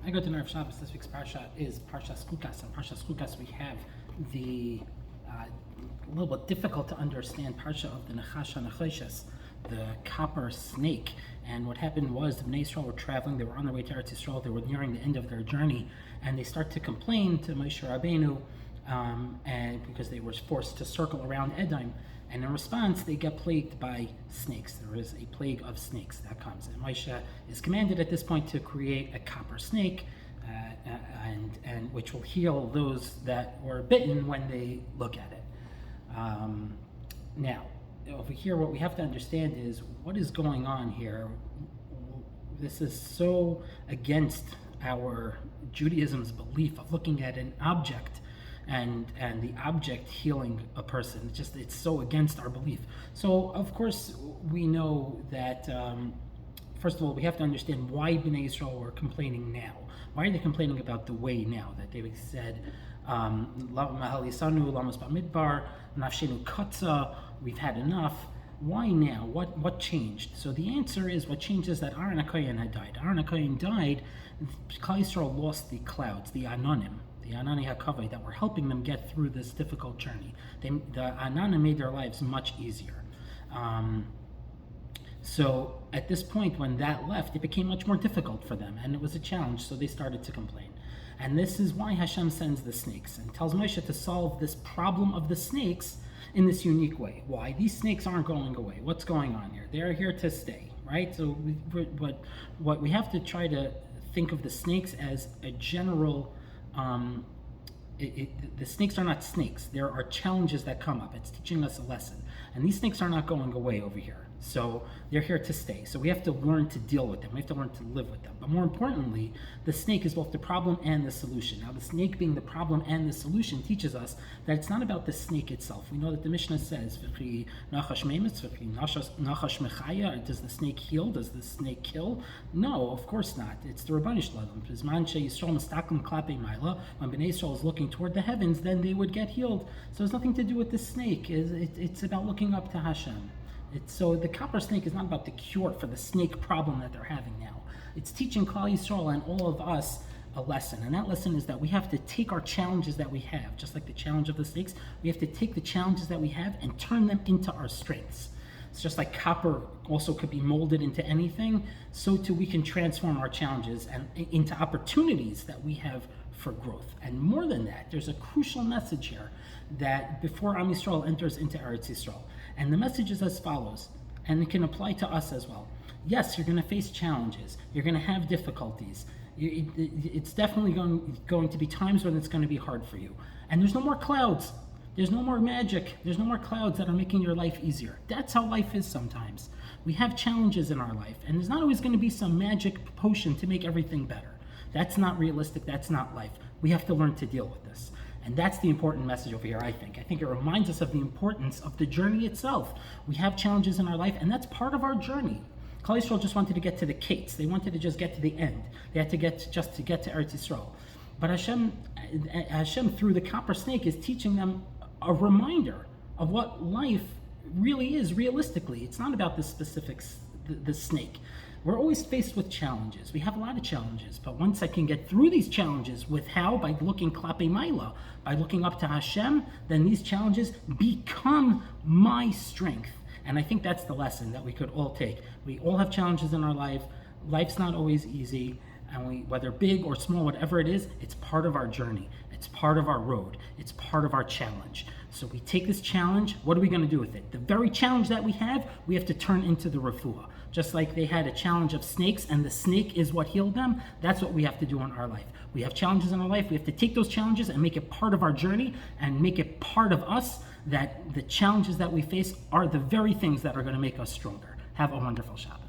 I go to Nerf Shabbos. This week's parsha is Parshas Chukas. And Parshas Chukas, we have the a little bit difficult to understand parsha of the Nechash HaNechoshes, the copper snake. And what happened was the Bnei Yisrael were traveling. They were on their way to Eretz Yisrael. They were nearing the end of their journey, and they start to complain to Moshe Rabbeinu, and because they were forced to circle around Edom. And in response, they get plagued by snakes. There is a plague of snakes that comes. And Moshe is commanded at this point to create a copper snake, and which will heal those that were bitten when they look at it. Now, over here, what we have to understand is what is going on here. This is so against our Judaism's belief of looking at an object and the object healing a person. It's so against our belief. So of course we know that first of all we have to understand why Bnei Yisrael were complaining now. Why are they complaining about the way now? That they said we've had enough. Why now? What changed? So the answer is, what changed is that Aaron HaKohen had died. Aaron HaKohen died. Klal Yisrael lost the clouds, the Anonim, the Anani HaKavod, that were helping them get through this difficult journey. The Anana made their lives much easier. So at this point, when that left, it became much more difficult for them, and it was a challenge, so they started to complain. And this is why Hashem sends the snakes and tells Moshe to solve this problem of the snakes in this unique way. Why? These snakes aren't going away. What's going on here? They're here to stay, right? So what we have to try to think of the snakes as a general, the snakes are not snakes. There are challenges that come up. It's teaching us a lesson. And these snakes are not going away over here. So they're here to stay. So we have to learn to deal with them. We have to learn to live with them. But more importantly, the snake is both the problem and the solution. Now, the snake being the problem and the solution teaches us that it's not about the snake itself. We know that the Mishnah says, does the snake heal? Does the snake kill? No, of course not. It's the Rabbanu Shalom. When Bnei Yisrael is looking toward the heavens, then they would get healed. So it's nothing to do with the snake. It's about looking up to Hashem. So the copper snake is not about the cure for the snake problem that they're having now. It's teaching Klal Yisrael and all of us a lesson. And that lesson is that we have to take our challenges that we have, just like the challenge of the snakes, we have to take the challenges that we have and turn them into our strengths. It's just like copper also could be molded into anything, so too we can transform our challenges and into opportunities that we have for growth. And more than that, there's a crucial message here that before Am Yisrael enters into Eretz Yisrael. And the message is as follows, and it can apply to us as well. Yes, you're going to face challenges. You're going to have difficulties. It's definitely going to be times when it's going to be hard for you. And there's no more clouds. There's no more magic. There's no more clouds that are making your life easier. That's how life is sometimes. We have challenges in our life, and there's not always going to be some magic potion to make everything better. That's not realistic. That's not life. We have to learn to deal with this. And that's the important message over here, I think. I think it reminds us of the importance of the journey itself. We have challenges in our life, and that's part of our journey. Klal Yisrael just wanted to get to the gates. They wanted to just get to the end. They had to get to Eretz Yisrael. But Hashem, through the copper snake, is teaching them a reminder of what life really is realistically. It's not about the specifics, the snake. We're always faced with challenges. We have a lot of challenges, but once I can get through these challenges by looking Klape Maila, by looking up to Hashem, then these challenges become my strength. And I think that's the lesson that we could all take. We all have challenges in our life. Life's not always easy, and whether big or small, whatever it is, it's part of our journey. It's part of our road. It's part of our challenge. So we take this challenge. What are we going to do with it? The very challenge that we have to turn into the refuah. Just like they had a challenge of snakes, and the snake is what healed them, that's what we have to do in our life. We have challenges in our life. We have to take those challenges and make it part of our journey and make it part of us, that the challenges that we face are the very things that are going to make us stronger. Have a wonderful Shabbat.